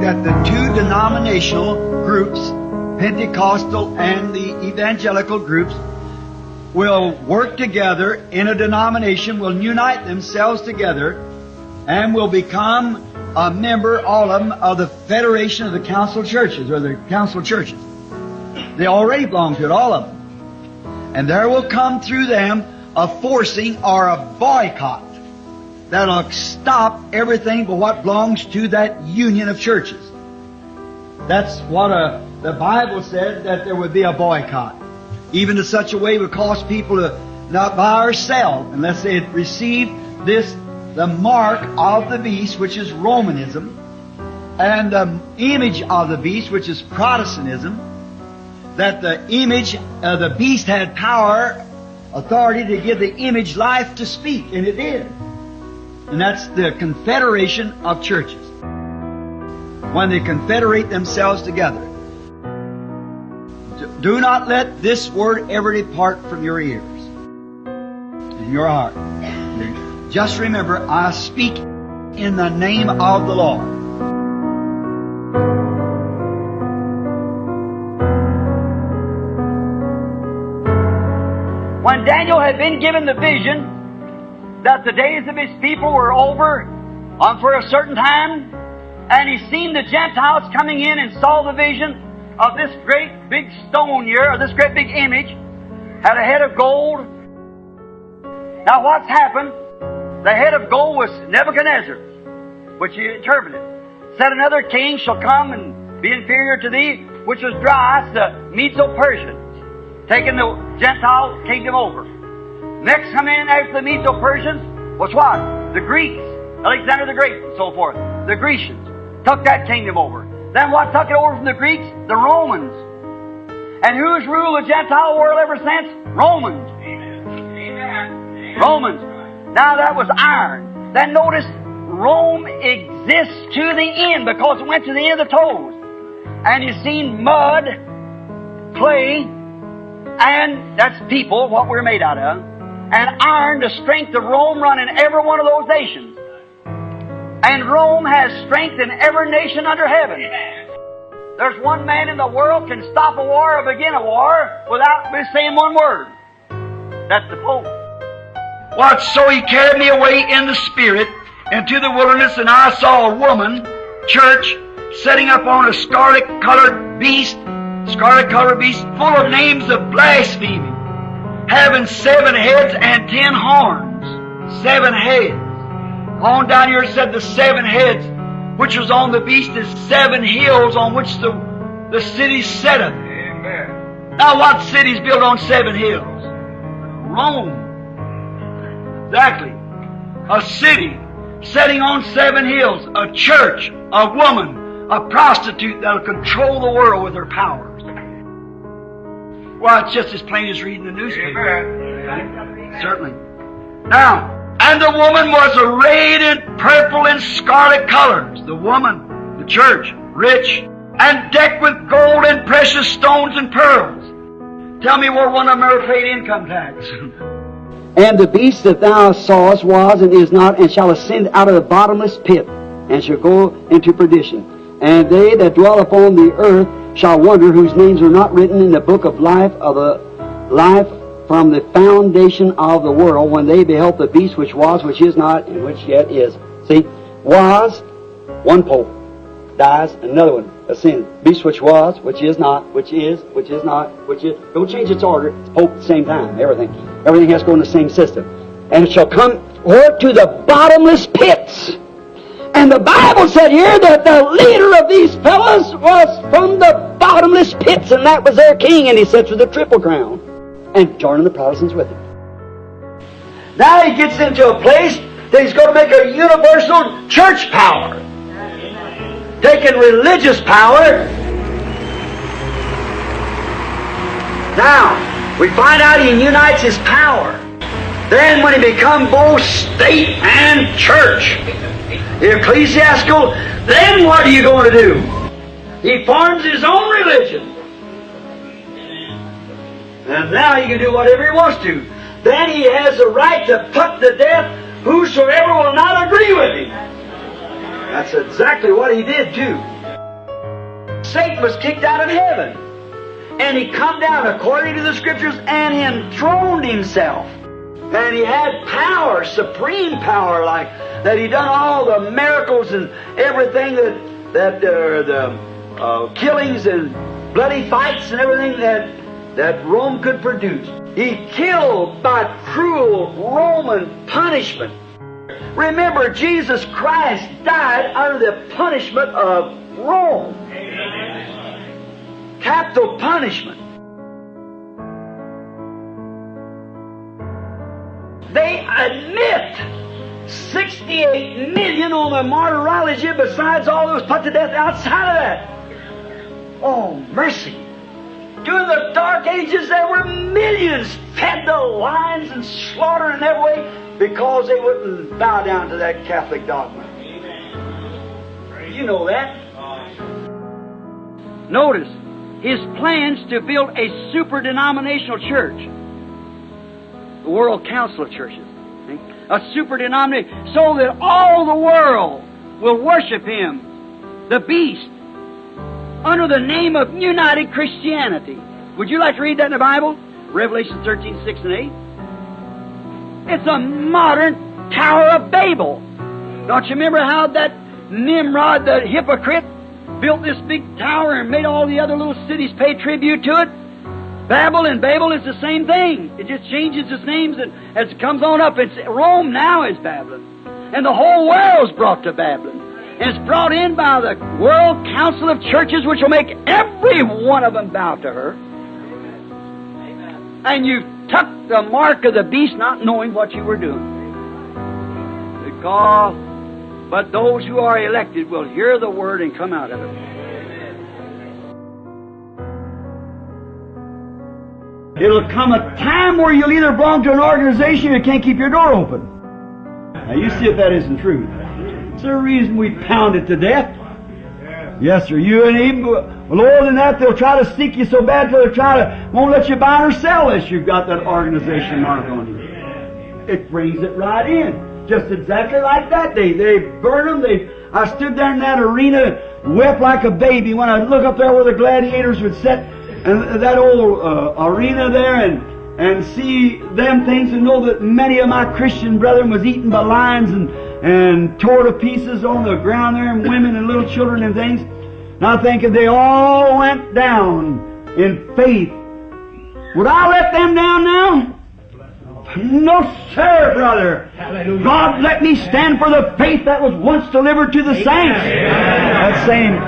that the two denominational groups, Pentecostal and the evangelical groups, will work together in a denomination, will unite themselves together, and will become a member, all of them, of the Federation of the Council Churches, or the Council Churches. They already belong to it, all of them. And there will come through them a forcing or a boycott that'll stop everything but what belongs to that union of churches. That's what the Bible said, that there would be a boycott. Even to such a way it would cause people to not buy or sell unless they had received the mark of the beast, which is Romanism, and the image of the beast, which is Protestantism, that the image of the beast had power, authority to give the image life to speak, and it did. And that's the confederation of churches. When they confederate themselves together. Do not let this word ever depart from your ears, in your heart. Just remember, I speak in the name of the Lord. When Daniel had been given the vision that the days of his people were over for a certain time, and he seen the Gentiles coming in and saw the vision of this great big stone here, or this great big image, had a head of gold. Now what's happened? The head of gold was Nebuchadnezzar, which he interpreted. Said, another king shall come and be inferior to thee, which was Darius, the Medo-Persians, taking the Gentile kingdom over. Next come in after the Medo-Persians was what? The Greeks, Alexander the Great and so forth. The Grecians took that kingdom over. Then what took it over from the Greeks? The Romans. And who's ruled the Gentile world ever since? Romans. Amen. Romans. Now that was iron. Then notice, Rome exists to the end because it went to the end of the toes. And you've seen mud, clay, and that's people, what we're made out of, and iron, the strength of Rome run in every one of those nations. And Rome has strength in every nation under heaven. There's one man in the world can stop a war or begin a war without me saying one word. That's the Pope. What? So he carried me away in the Spirit into the wilderness, and I saw a woman, church, sitting up on a scarlet-colored beast, full of names of blasphemy, having 7 heads and 10 horns. 7 heads. On down here it said the 7 heads, which was on the beast, is 7 hills on which the city setteth. Amen. Now what city's built on 7 hills? Rome. Exactly. A city setting on 7 hills. A church, a woman, a prostitute that'll control the world with her powers. Well, it's just as plain as reading the newspaper. Amen. Certainly. Now, and the woman was arrayed in purple and scarlet colors. The woman, the church, rich, and decked with gold and precious stones and pearls. Tell me where one of them ever paid income tax. And the beast that thou sawest was and is not, and shall ascend out of the bottomless pit, and shall go into perdition. And they that dwell upon the earth shall wonder, whose names are not written in the book of life from the foundation of the world, when they beheld the beast which was, which is not, and which yet is. See, was, one pope, dies, another one ascends. Beast which was, which is not, which is not, which is. Don't change its order. It's pope at the same time. Everything has to go in the same system. And it shall come to the bottomless pits. And the Bible said here that the leader of these fellows was from the bottomless pits, and that was their king, and he sits with a triple crown. And joining the Protestants with him. Now he gets into a place that he's going to make a universal church power. Taking religious power. Now, we find out he unites his power. Then when he becomes both state and church, ecclesiastical, then what are you going to do? He forms his own religion. And now he can do whatever he wants to. Then he has the right to put to death whosoever will not agree with him. That's exactly what he did too. Satan was kicked out of heaven. And he come down according to the Scriptures and enthroned himself. And he had power, supreme power, like that. He done all the miracles and everything that the killings and bloody fights and everything that Rome could produce. He killed by cruel Roman punishment. Remember, Jesus Christ died under the punishment of Rome. Capital punishment. They admit 68 million on the martyrology besides all those put to death outside of that. Oh, mercy. During the Dark Ages, there were millions fed to lions and slaughtered in every way because they wouldn't bow down to that Catholic dogma. You know that. Notice his plans to build a super-denominational church. The World Council of Churches. A super-denominational, so that all the world will worship him, the beast, under the name of United Christianity. Would you like to read that in the Bible? Revelation 13, 6 and 8. It's a modern Tower of Babel. Don't you remember how that Nimrod, the hypocrite, built this big tower and made all the other little cities pay tribute to it? Babel and Babel is the same thing. It just changes its names as it comes on up. It's Rome now is Babylon. And the whole world's brought to Babylon. And it's brought in by the World Council of Churches, which will make every one of them bow to her. Amen. And you took the mark of the beast not knowing what you were doing. But those who are elected will hear the word and come out of it. It'll come a time where you'll either belong to an organization or you can't keep your door open. Now you see if that isn't true. It's the reason we pound it to death. Yes, sir. You and even lower than that, they'll try to stick you so bad till won't let you buy or sell unless you've got that organization mark on you. It brings it right in. Just exactly like that day. They burn them. I stood there in that arena, wept like a baby when I look up there where the gladiators would sit, and that old arena there, and see them things, and know that many of my Christian brethren was eaten by lions and tore to pieces on the ground there, and women and little children and things. And I think if they all went down in faith, would I let them down now? No, sir, brother. Hallelujah. God let me stand for the faith that was once delivered to the saints. That same